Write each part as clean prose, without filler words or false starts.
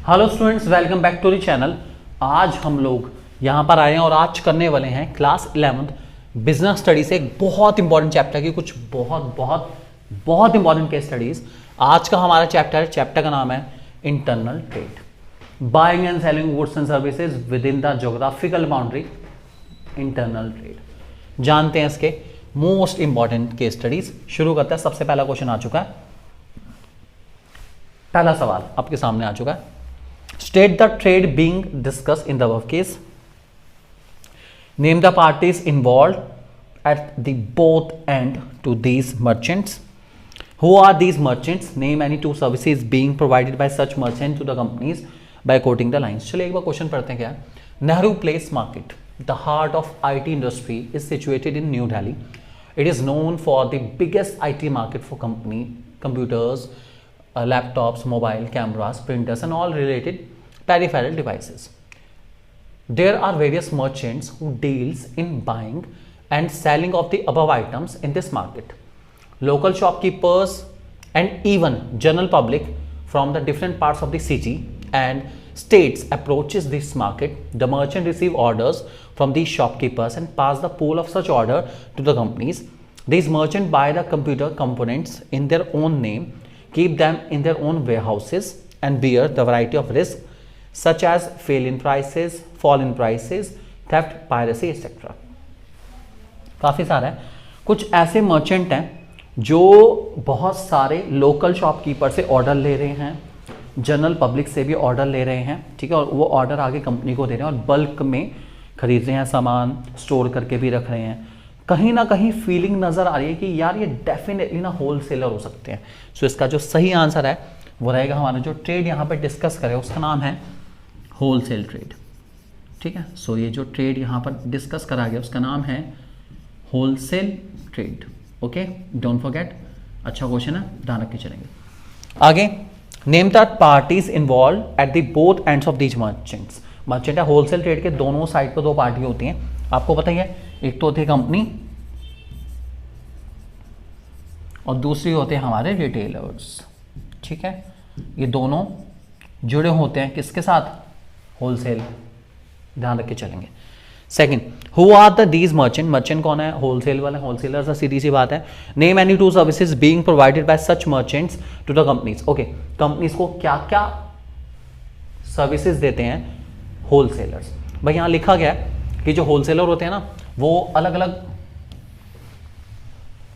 Hello students, welcome back to the channel. आज हम लोग यहाँ पर आए हैं और आज करने वाले हैं क्लास 11th बिजनेस स्टडी से एक बहुत इंपॉर्टेंट चैप्टर की कुछ बहुत बहुत बहुत इंपॉर्टेंट केस स्टडीज। आज का हमारा चैप्टर का नाम है internal trade, buying and selling goods and services within the geographical boundary. Internal trade जानते हैं इसके मोस्ट इंपॉर्टेंट केस स्टडीज। शुरू करते हैं। सबसे पहला क्वेश्चन आ चुका है, पहला सवाल आपके सामने आ चुका है। State the trade being discussed in the above case. Name the parties involved at the both end to these merchants. Who are these merchants? Name any two services being provided by such merchant to the companies by quoting the lines. चलिए एक बार question पढ़ते हैं। क्या Nehru place market, the heart of IT industry, is situated in New Delhi. It is known for the biggest IT market for computers, laptops, mobile cameras, printers and all related peripheral devices. There are various merchants who deals in buying and selling of the above items in this market. Local shopkeepers and even general public from the different parts of the city and states approaches this market. The merchant receive orders from these shopkeepers and pass the pool of such order to the companies. These merchants buy the computer components in their own name, keep them in their own warehouses and bear the variety of risks such as fall in prices, theft, piracy etc. काफ़ी सारा है। कुछ ऐसे merchant हैं जो बहुत सारे local shopkeeper से ऑर्डर ले रहे हैं, जनरल पब्लिक से भी ऑर्डर ले रहे हैं, ठीक है, और वो ऑर्डर आगे कंपनी को दे रहे हैं और बल्क में खरीद रहे हैं, सामान स्टोर करके भी रख रहे हैं। कहीं ना कहीं फीलिंग नज़र आ रही है कि यार ये डेफिनेटली ना होलसेलर हो सकते हैं। सो इसका जो सही आंसर है वो रहेगा हमारा जो ट्रेड यहाँ पे डिस्कस करें उसका नाम है होलसेल ट्रेड, ठीक है। सो ये जो ट्रेड यहाँ पर डिस्कस करा गया उसका नाम है wholesale trade. Okay, don't forget. अच्छा क्वेश्चन है, ध्यान रख के चलेंगे आगे। Name the parties involve at the both ends of these merchants. Merchant है होलसेल ट्रेड के दोनों साइड पर दो पार्टी होती हैं, आपको पता ही है। एक तो होती है कंपनी और दूसरी होते हैं हमारे रिटेलर्स, ठीक है। ये दोनों जुड़े होते हैं किसके साथ? होलसेल, ध्यान रख के चलेंगे। Second, who are the these merchant. Merchant कौन है? होलसेल वाले, होलसेलर से सीधी सी बात है। Name any two services being provided by such merchants to the companies. Okay, companies को क्या क्या सर्विसेज देते हैं होलसेलर्स? भाई यहां लिखा गया है कि जो होलसेलर होते हैं ना वो अलग अलग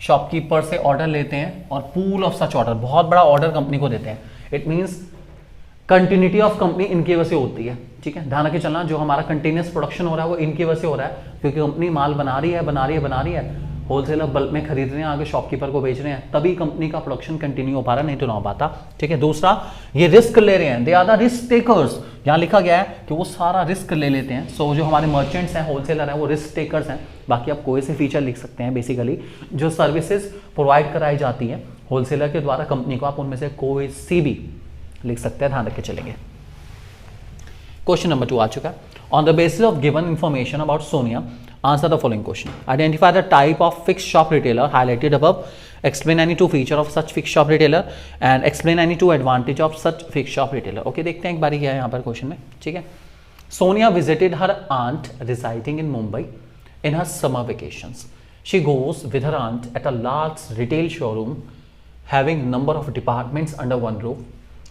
शॉपकीपर से ऑर्डर लेते हैं और पूल ऑफ सच ऑर्डर, बहुत बड़ा ऑर्डर कंपनी को देते हैं। It means continuity of company इनकी वजह से होती है, ठीक है। ध्यान रखिए चलना, जो हमारा कंटिन्यूस प्रोडक्शन हो रहा है वो इनकी वजह से हो रहा है, क्योंकि कंपनी माल बना रही है, होलसेलर बल्क में खरीद रहे हैं, आगे शॉपकीपर को बेच रहे हैं, तभी कंपनी का प्रोडक्शन कंटिन्यू हो पा रहा है, नहीं तो ना हो पाता, ठीक है। दूसरा, ये रिस्क ले रहे हैं, they are the risk takers. यहाँ लिखा गया है कि वो सारा रिस्क ले लेते हैं। सो जो हमारे मर्चेंट्स हैं, होलसेलर हैं, वो रिस्क टेकर्स हैं। बाकी आप कोई से फीचर लिख सकते हैं। बेसिकली जो सर्विसेज प्रोवाइड कराई जाती है होलसेलर के द्वारा कंपनी को, आप उनमें से कोई सी भी लिख सकते हैं, ध्यान रख के चलेंगे। क्वेश्चन नंबर 2 आ चुका है। On the basis of given information about Sonia, answer the following question. Identify the type of fixed shop retailer highlighted above. Explain any two feature of such fixed shop retailer and explain any two advantage of such fixed shop retailer. Okay, देखते हैं एक बारी क्या है यहाँ पर question में, ठीक है। Sonia visited her aunt residing in Mumbai in her summer vacations. She goes with her aunt at a large retail showroom having number of departments under one roof.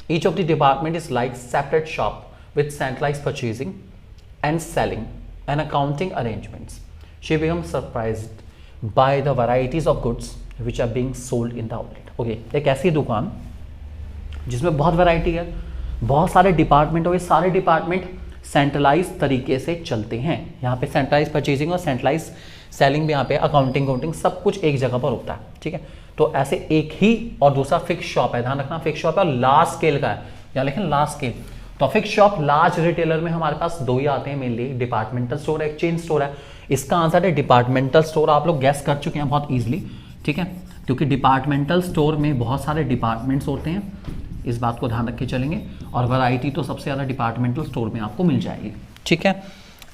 Each of the department is like separate shop with centralized purchasing and selling and accounting arrangements. She becomes surprised by the varieties of goods which are being sold in the outlet. Okay, एक ऐसी दुकान जिसमें बहुत variety है, बहुत सारे department, और ये सारे डिपार्टमेंट सेंट्रलाइज तरीके से चलते हैं। यहाँ पे सेंट्रलाइज परचेजिंग और सेंट्रलाइज सेलिंग भी, यहाँ पे अकाउंटिंग सब कुछ एक जगह पर होता है, ठीक है। तो ऐसे एक ही, और दूसरा फिक्स शॉप है, ध्यान रखना फिक्स शॉप है और लार्ज स्केल का है, यहाँ लिखें लार्ज स्केल। तो फिक्स शॉप लार्ज रिटेलर में हमारे पास दो ही आते हैं मेनली, डिपार्टमेंटल स्टोर है, एक चेन स्टोर है। इसका आंसर है डिपार्टमेंटल स्टोर। आप लोग गैस कर चुके हैं बहुत इजीली, ठीक है, क्योंकि डिपार्टमेंटल स्टोर में बहुत सारे डिपार्टमेंट्स होते हैं, इस बात को ध्यान रख के चलेंगे। और वैरायटी तो सबसे ज़्यादा डिपार्टमेंटल स्टोर में आपको मिल जाएगी, ठीक है।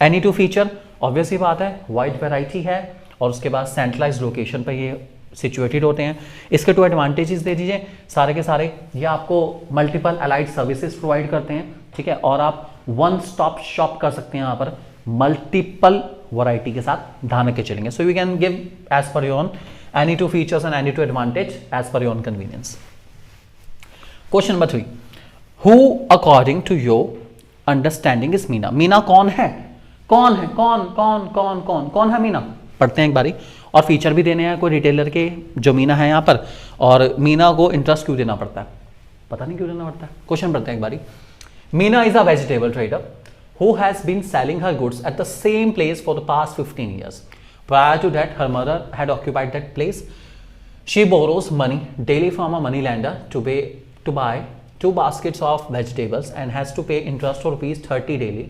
एनी टू फीचर ऑब्वियस ही बात है, वाइड वैरायटी है और उसके बाद सेंट्रलाइज लोकेशन पर ये सिचुएटेड होते हैं। इसके टू एडवांटेजेस दे दीजिए सारे के सारे, ये आपको मल्टीपल अलाइड सर्विसेज प्रोवाइड करते हैं, ठीक है, और आप वन स्टॉप शॉप कर सकते हैं यहाँ पर मल्टीपल वैरायटी के साथ ध्यान के चलेंगे. So you can give as per your own any two features and any two advantage as per your own convenience. Question number 3, who according to your understanding is Meena. Meena कौन है? कौन है? कौन कौन कौन कौन कौन है मीना? पढ़ते हैं एक बारी. और फीचर भी देने हैं कोई रिटेलर के जो मीना है यहाँ पर, और मीना को इंटरेस्ट क्यों देना पड़ता है, पता नहीं क्यों देना पड़ता है. क्वेश्चन पढ़ते हैं एक बारी. Meena is a vegetable trader who has been selling her goods at the same place for the past 15 years. Prior to that, her mother had occupied that place. She borrows money daily from a moneylender to buy 2 baskets of vegetables and has to pay interest of rupees 30 daily.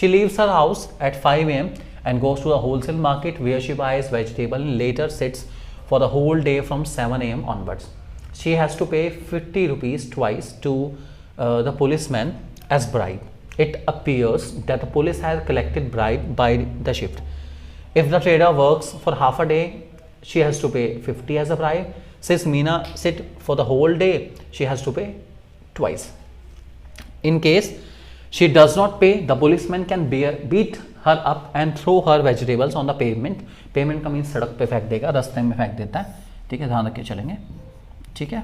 She leaves her house at 5 a.m. and goes to the wholesale market where she buys vegetable and later sits for the whole day from 7 a.m. onwards. She has to pay 50 rupees twice to the policeman as bribe. It appears that the police has collected bribe by the shift. If the trader works for half a day, she has to pay 50 as a bribe. Since Meena sit for the whole day, she has to pay twice. In case she does not pay, the policeman can beat her up and throw her vegetables on the pavement. Pavement का mean सड़क पे फेंक देगा, रास्ते में फेंक देता है. ठीक है, ध्यान रख के चलेंगे. ठीक है,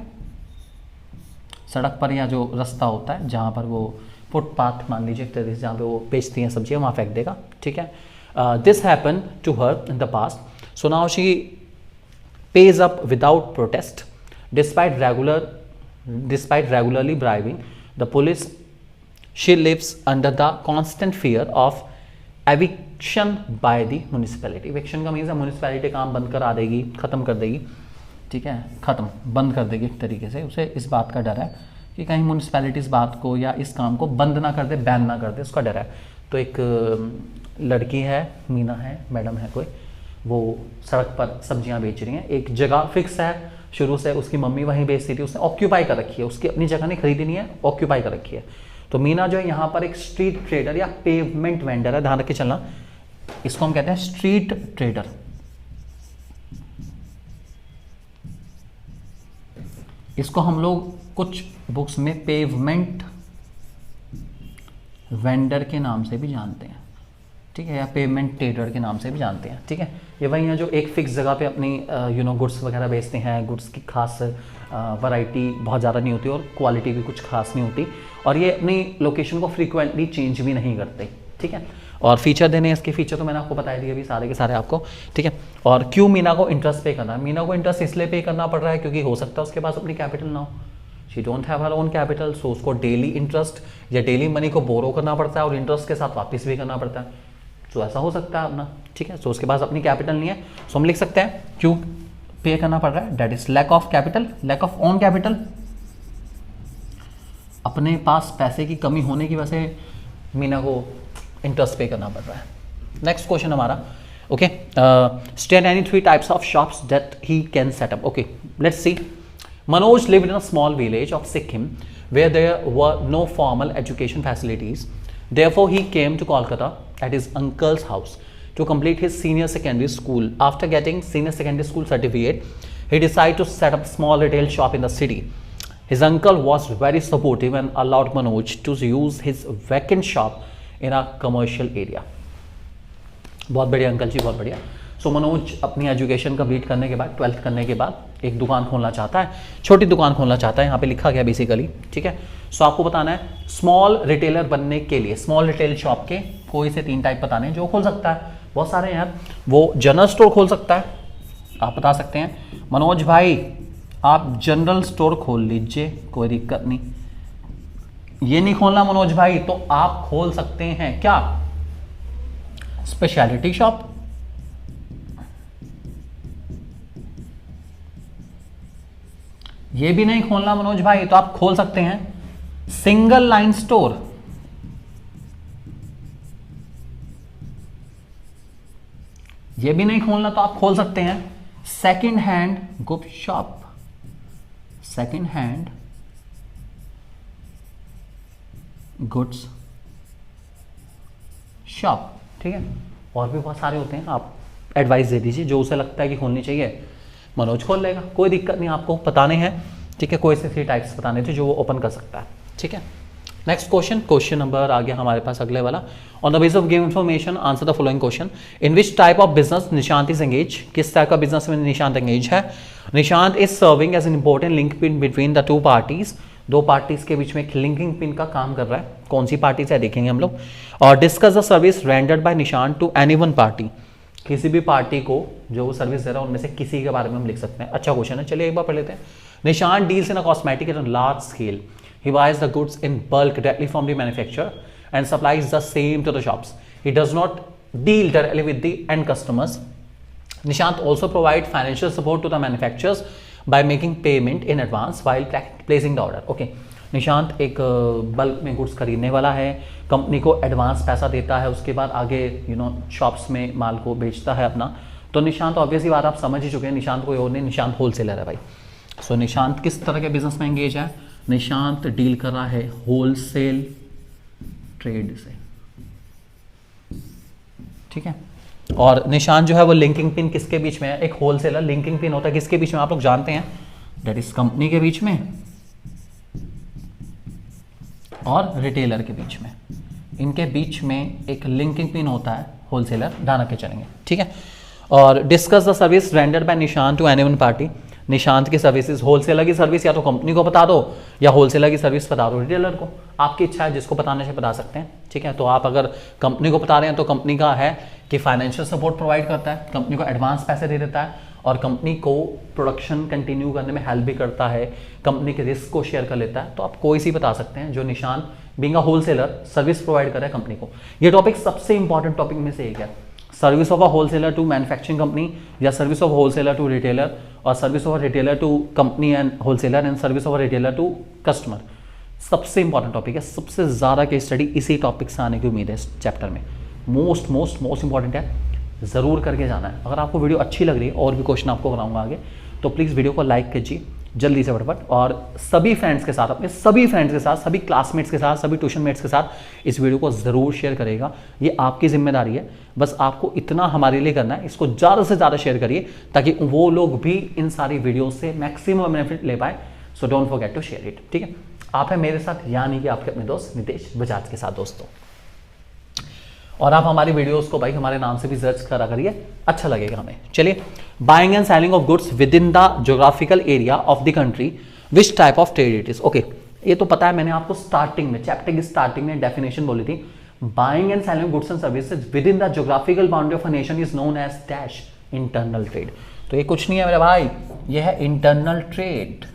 सड़क पर या जो रास्ता होता है जहाँ पर वो फुटपाथ मान लीजिए एक तरीके से, जहाँ पे वो बेचती हैं सब्जियाँ, वहाँ फेंक देगा. ठीक है, this happen to her in the past. So now she pays up without protest despite regularly bribing the police. She lives under the constant fear of eviction by the municipality. Eviction का means है municipality काम बंद करा देगी, ख़त्म कर देगी. ठीक है, ख़त्म बंद कर देगी एक तरीके से. उसे इस बात का डर है कि कहीं म्यूनिसिपैलिटी इस बात को या इस काम को बंद ना कर दे, बैन ना कर दे, उसका डर है. तो एक लड़की है, मीना है, मैडम है कोई, वो सड़क पर सब्जियां बेच रही हैं. एक जगह फिक्स है शुरू से, उसकी मम्मी वहीं बेचती थी, उसने ऑक्यूपाई कर रखी है, उसकी अपनी जगह नहीं खरीदी नहीं है, ऑक्यूपाई कर रखी है. तो मीना जो है यहाँ पर एक स्ट्रीट ट्रेडर या पेवमेंट वेंडर है. ध्यान रख के चलना, इसको हम कहते हैं स्ट्रीट ट्रेडर. इसको हम लोग कुछ बुक्स में पेवमेंट वेंडर के नाम से भी जानते हैं. ठीक है, या पेवमेंट ट्रेडर के नाम से भी जानते हैं. ठीक है, ये वही है जो एक फिक्स जगह पे अपनी गुड्स वगैरह बेचते हैं. गुड्स की खास वैरायटी बहुत ज़्यादा नहीं होती और क्वालिटी भी कुछ खास नहीं होती, और ये अपनी लोकेशन को फ्रीक्वेंटली चेंज भी नहीं करते. ठीक है, और फीचर देने हैं, इसके फीचर तो मैंने आपको बता दिए अभी सारे के सारे आपको. ठीक है, और क्यों मीना को इंटरेस्ट पे करना है? मीना को इंटरेस्ट इसलिए पे करना पड़ रहा है क्योंकि हो सकता है उसके पास अपनी कैपिटल ना हो. She don't have her own capital, so उसको डेली इंटरेस्ट या डेली मनी को बोरो करना पड़ता है और इंटरेस्ट के साथ वापस भी करना पड़ता है. तो ऐसा हो सकता है अपना. ठीक है, सो उसके पास अपनी कैपिटल नहीं है, सो हम लिख सकते हैं क्यों पे करना पड़ रहा है, that is lack of capital, lack of own capital. अपने पास पैसे की कमी होने की वजह से मीना को इंटरेस्ट पे करना पड़ रहा है. नेक्स्ट क्वेश्चन हमारा, okay, state any 3 types of shops that he can set up. Okay, let's see. Manoj lived in a small village of Sikkim where there were no formal education facilities. Therefore, he came to Kolkata at his uncle's house to complete his senior secondary school. After getting senior secondary school certificate, he decided to set up a small retail shop in the city. His uncle was very supportive and allowed Manoj to use his vacant shop in a commercial area. बहुत बढ़िया uncle जी, बहुत बढ़िया. सो मनोज अपनी education complete करने के बाद, 12th करने के बाद एक दुकान खोलना चाहता है, छोटी दुकान खोलना चाहता है. यहाँ पे लिखा गया बेसिकली. ठीक है, सो आपको बताना है स्मॉल रिटेलर बनने के लिए स्मॉल रिटेल शॉप के कोई से 3 टाइप बताने हैं जो खोल सकता है. बहुत सारे हैं यार. वो जनरल स्टोर खोल सकता है, आप बता सकते हैं मनोज भाई आप जनरल स्टोर खोल लीजिए, कोई दिक्कत नहीं. ये नहीं खोलना मनोज भाई, तो आप खोल सकते हैं क्या, स्पेशलिटी शॉप. ये भी नहीं खोलना मनोज भाई, तो आप खोल सकते हैं सिंगल लाइन स्टोर. ये भी नहीं खोलना तो आप खोल सकते हैं second hand good shop. Second hand goods shop. ठीक है, और भी बहुत सारे होते हैं, आप एडवाइस दे दीजिए जो उसे लगता है कि खोलनी चाहिए. मनोज खोल लेगा, कोई दिक्कत नहीं. आपको बताने हैं. ठीक है, कोई से 3 टाइप्स बताने थे जो वो ओपन कर सकता है. ठीक है, नेक्स्ट क्वेश्चन नंबर आ गया हमारे पास अगले वाला। On the base of given information answer the following question. In which type of business Nishant is engage, किस टाइप का बिजनेस में निशांत एंगेज है। Nishant is serving as an important link pin between the two parties, दो parties के बीच में एक linking pin का काम कर रहा है। कौन सी पार्टीज है देखेंगे हम लोग। और discuss the service rendered by Nishant to any one party, किसी भी पार्टी को जो वो सर्विस दे रहा है उनमें से किसी के बारे में हम लिख सकते हैं। अच्छा क्वेश्चन है, चलिए एक बार पढ़ लेते हैं। Nishant deals in a cosmetic at a large scale, he buys the goods in bulk directly from the manufacturer and supplies the same to the shops. He does not deal directly with the end customers. Nishant also provides financial support to the manufacturers by making payment in advance while placing the order. Okay. Nishant एक bulk में goods खरीदने वाला है, company को advance पैसा देता है, उसके बाद आगे शॉप्स में माल को बेचता है अपना। तो निशांत ऑब्वियसली बात आप समझ ही चुके हैं, निशांत कोई और नहीं, निशांत होलसेलर है भाई। सो निशांत किस तरह के बिजनेस में एंगेज है। निशांत डील कर रहा है होलसेल ट्रेड से, ठीक है। और निशांत जो है वो लिंकिंग पिन किसके बीच में है, एक होलसेलर लिंकिंग पिन होता है किसके बीच में आप लोग जानते हैं, दैट इज कंपनी के बीच में और रिटेलर के बीच में। इनके बीच में एक लिंकिंग पिन होता है होलसेलर, ध्यान के चलेंगे, ठीक है। और discuss the service rendered by Nishant to any one party. Nishant की सर्विसेज, होलसेलर की सर्विस या तो कंपनी को बता दो या होलसेलर की सर्विस बता दो रिटेलर को, आपकी इच्छा है, जिसको बताने से बता सकते हैं, ठीक है। तो आप अगर कंपनी को बता रहे हैं तो कंपनी का है कि फाइनेंशियल सपोर्ट प्रोवाइड करता है, कंपनी को एडवांस पैसे दे देता है और कंपनी को प्रोडक्शन कंटिन्यू करने में हेल्प भी करता है, कंपनी के रिस्क को शेयर कर लेता है। तो आप कोई सी बता सकते हैं जो Nishant being a wholesaler service provide कर रहा है कंपनी को। ये टॉपिक सबसे इंपॉर्टेंट टॉपिक में से एक है, service of a wholesaler to manufacturing company या service of wholesaler to retailer और service of a retailer to company and wholesaler and service of a retailer to customer. सबसे इंपॉर्टेंट टॉपिक है, सबसे ज़्यादा केस स्टडी इसी topic से आने की उम्मीद है इस चैप्टर में। मोस्ट मोस्ट मोस्ट इंपॉर्टेंट है, ज़रूर करके जाना है। अगर आपको वीडियो अच्छी लग रही है और भी क्वेश्चन आपको कराऊंगा आगे, तो प्लीज़ वीडियो को लाइक कीजिए जल्दी से फटाफट, और सभी फ्रेंड्स के साथ, अपने सभी फ्रेंड्स के साथ, सभी क्लासमेट्स के साथ, सभी ट्यूशन मेट्स के साथ इस वीडियो को ज़रूर शेयर करेगा। ये आपकी जिम्मेदारी है, बस आपको इतना हमारे लिए करना है, इसको ज़्यादा से ज़्यादा शेयर करिए ताकि वो लोग भी इन सारी वीडियो से मैक्सिमम बेनिफिट ले पाए। So don't forget to share it, ठीक है। आप हैं मेरे साथ, यानी कि आपके अपने दोस्त नितेश बजाज के साथ दोस्तों। और आप हमारी वीडियोस को भाई हमारे नाम से भी सर्च करा करिए, अच्छा लगेगा हमें। चलिए, buying and selling of goods with in the geographical area of the country, which type of trade it is. Okay, ये तो पता है, मैंने आपको स्टार्टिंग में, चैप्टर की स्टार्टिंग में डेफिनेशन बोली थी। Buying and selling goods and services within the geographical boundary of a nation is known as dash internal trade. तो ये कुछ नहीं है मेरे भाई, ये है इंटरनल ट्रेड।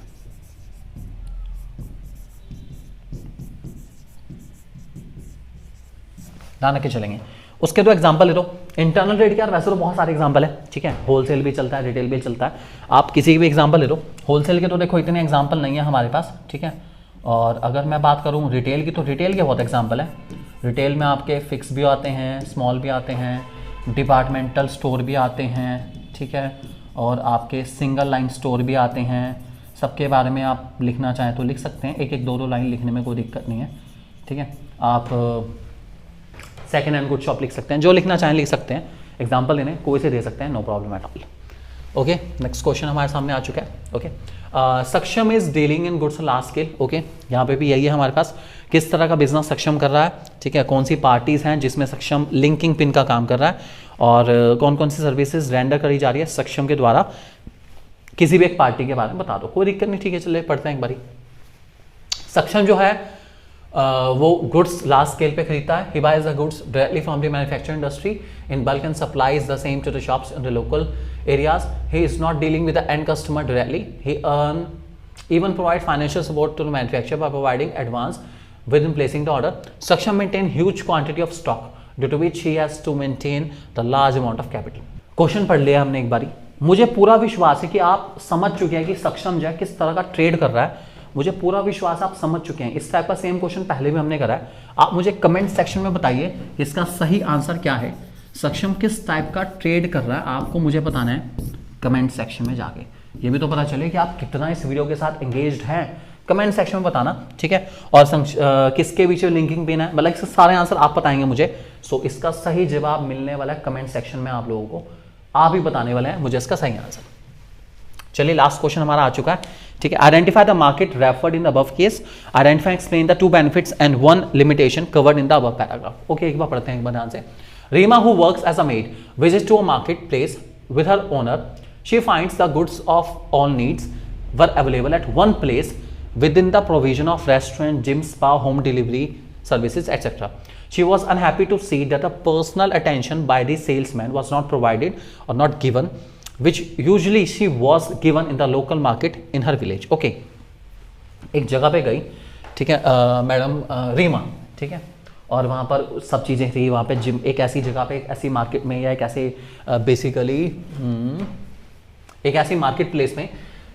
ध्यान के चलेंगे। उसके दो एग्जांपल ले दो। इंटरनल ट्रेड के यार वैसे तो बहुत सारे एग्जांपल है, ठीक है, होलसेल भी चलता है, रिटेल भी चलता है, आप किसी भी एग्जांपल ले दो। होलसेल के तो देखो इतने एग्जांपल नहीं है हमारे पास, ठीक है। और अगर मैं बात करूं रिटेल की, तो रिटेल के बहुत एग्जांपल है। रिटेल में आपके फिक्स भी आते हैं, स्मॉल भी आते हैं, डिपार्टमेंटल स्टोर भी आते हैं, ठीक है, और आपके सिंगल लाइन स्टोर भी आते हैं। सबके बारे में आप लिखना चाहें तो लिख सकते हैं, एक एक दो दो लाइन लिखने में कोई दिक्कत नहीं है, ठीक है। आप सेकेंड हैंड गुड शॉप लिख सकते हैं, जो लिखना चाहें लिख सकते हैं, एग्जाम्पल देने कोई से दे सकते हैं, no problem at all. Okay, next question हमारे सामने आ चुका है। Okay, Saksham is dealing in goods large scale. Okay, यहाँ पे भी यही है हमारे पास, किस तरह का बिजनेस सक्षम कर रहा है, ठीक है, कौन सी पार्टीज हैं जिसमें सक्षम लिंकिंग पिन का काम कर रहा है, और कौन कौन सी सर्विसेज रेंडर करी जा रही है सक्षम के द्वारा, किसी भी एक पार्टी के बारे में बता दो, कोई दिक्कत नहीं, ठीक है। चलिए पढ़ते हैं एक बारी। सक्षम जो है वो गुड्स लार्ज स्केल पे खरीदता है। He buys the goods directly from the manufacturing industry in bulk and supplies the same to the shops in the local areas. He is not dealing with the end customer directly. He even provide financial support to the manufacturer by providing advance within placing the order. Saksham maintain huge quantity of stock due to which he has to maintain the large amount of capital. Question पढ़ लिया हमने एक बारी। मुझे पूरा विश्वास है कि आप समझ चुके हैं कि सक्षम जो है किस तरह का ट्रेड कर रहा है, मुझे पूरा विश्वास आप समझ चुके हैं। इस टाइप का सेम क्वेश्चन पहले भी हमने करा है। आप मुझे कमेंट सेक्शन में बताइए इसका सही आंसर क्या है, सक्षम किस टाइप का ट्रेड कर रहा है, आपको मुझे बताना है कमेंट सेक्शन में जाके। ये भी तो पता चले कि आप कितना इस वीडियो के साथ एंगेज्ड हैं, कमेंट सेक्शन में बताना, ठीक है। और किसके बीच में लिंकिंग पिन है, मतलब इसके सारे आंसर आप बताएंगे मुझे। सो इसका सही जवाब मिलने वाला है कमेंट सेक्शन में आप लोगों को, आप ही बताने वाले हैं मुझे इसका सही आंसर। चलिए लास्ट क्वेश्चन हमारा आ चुका है ठीक है, identify the market referred in the above case, identify explain the 2 benefits and 1 limitation covered in the above paragraph. Okay, एक बार पढ़ते हैं एक बार ध्यान से। Reema who works as a maid visits to a market place with her owner, she finds the goods of all needs were available at one place within the provision of restaurant, gym, spa, home delivery services, etc. She was unhappy to see that the personal attention by the salesman was not provided or not given, which usually she was given in the local market in her village. Okay, एक जगह पे गई, ठीक है madam Reema, ठीक है, और वहाँ पर सब चीज़ें थी, वहाँ पे जिम, एक ऐसी जगह पे, एक ऐसी मार्केट में, या एक ऐसे बेसिकली एक ऐसी मार्केट प्लेस में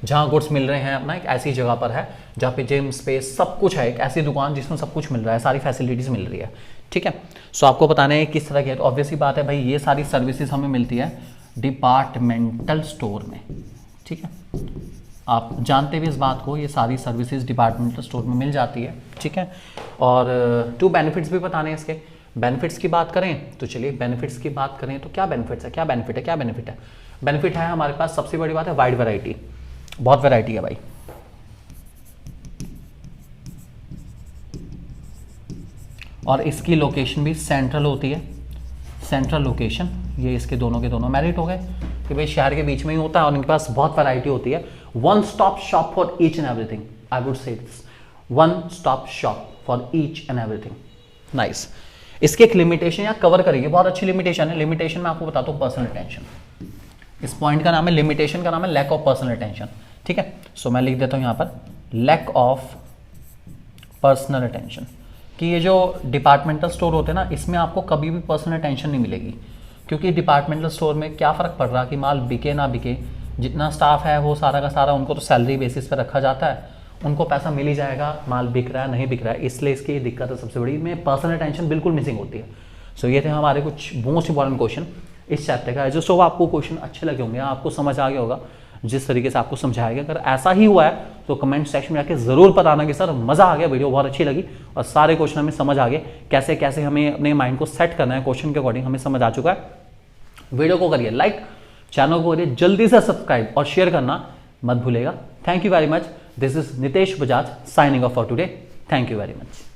जहाँ गुड्स मिल रहे हैं अपना, एक ऐसी जगह पर है जहाँ पे जिम, स्पेस, सब कुछ है, एक ऐसी दुकान जिसमें सब कुछ मिल रहा है, सारी फैसिलिटीज़ मिल रही है, ठीक है। सो आपको बताना है किस तरह की है, तो ऑब्वियसली बात है भाई, ये सारी सर्विसेज हमें मिलती है डिपार्टमेंटल स्टोर में, ठीक है, आप जानते भी इस बात को, ये सारी सर्विसेज डिपार्टमेंटल स्टोर में मिल जाती है, ठीक है। और 2 बेनिफिट्स भी बताने हैं इसके। बेनिफिट्स की बात करें तो चलिए बेनिफिट्स की बात करें तो क्या बेनिफिट्स है, क्या बेनिफिट है, क्या बेनिफिट है। बेनिफिट है हमारे पास, सबसे बड़ी बात है वाइड वैरायटी, बहुत वैरायटी है भाई, और इसकी लोकेशन भी सेंट्रल होती है, सेंट्रल लोकेशन, ये इसके दोनों के दोनों मेरिट हो गए कि भाई शहर के बीच में ही होता है और इनके पास बहुत वैरायटी होती है। One stop shop for each and everything, I would say this, one stop shop for each and everything, nice. इसके एक लिमिटेशन या कवर करेंगे, बहुत अच्छी लिमिटेशन है। लिमिटेशन मैं आपको बताता हूँ, पर्सनल अटेंशन, इस पॉइंट का नाम है, लिमिटेशन का नाम है लैक ऑफ पर्सनल अटेंशन, ठीक है। सो मैं लिख देता हूँ यहाँ पर लैक ऑफ पर्सनल अटेंशन, कि ये जो डिपार्टमेंटल स्टोर होते हैं ना, इसमें आपको कभी भी पर्सनल अटेंशन नहीं मिलेगी, क्योंकि डिपार्टमेंटल स्टोर में क्या फ़र्क पड़ रहा कि माल बिके ना बिके, जितना स्टाफ है वो सारा का सारा उनको तो सैलरी बेसिस पर रखा जाता है, उनको पैसा मिल ही जाएगा, माल बिक रहा है नहीं बिक रहा है, इसलिए इसकी दिक्कत है सबसे बड़ी में, पर्सनल अटेंशन बिल्कुल मिसिंग होती है। सो ये थे हमारे कुछ मोस्ट इंपॉर्टेंट क्वेश्चन इस चैप्टर का। जो सो आपको क्वेश्चन अच्छे लगे होंगे, आपको समझ आ गया होगा जिस तरीके से आपको समझाया गया। अगर ऐसा ही हुआ है तो कमेंट सेक्शन में आके ज़रूर बताना कि सर मज़ा आ गया, वीडियो बहुत अच्छी लगी और सारे क्वेश्चन हमें समझ आ गए, कैसे कैसे हमें अपने माइंड को सेट करना है क्वेश्चन के अकॉर्डिंग हमें समझ आ चुका है। वीडियो को करिए लाइक, चैनल को करिए जल्दी से सब्सक्राइब और शेयर करना मत भूलेगा। Thank you very much, this is Nitesh Bajaj signing off for today, thank you very much.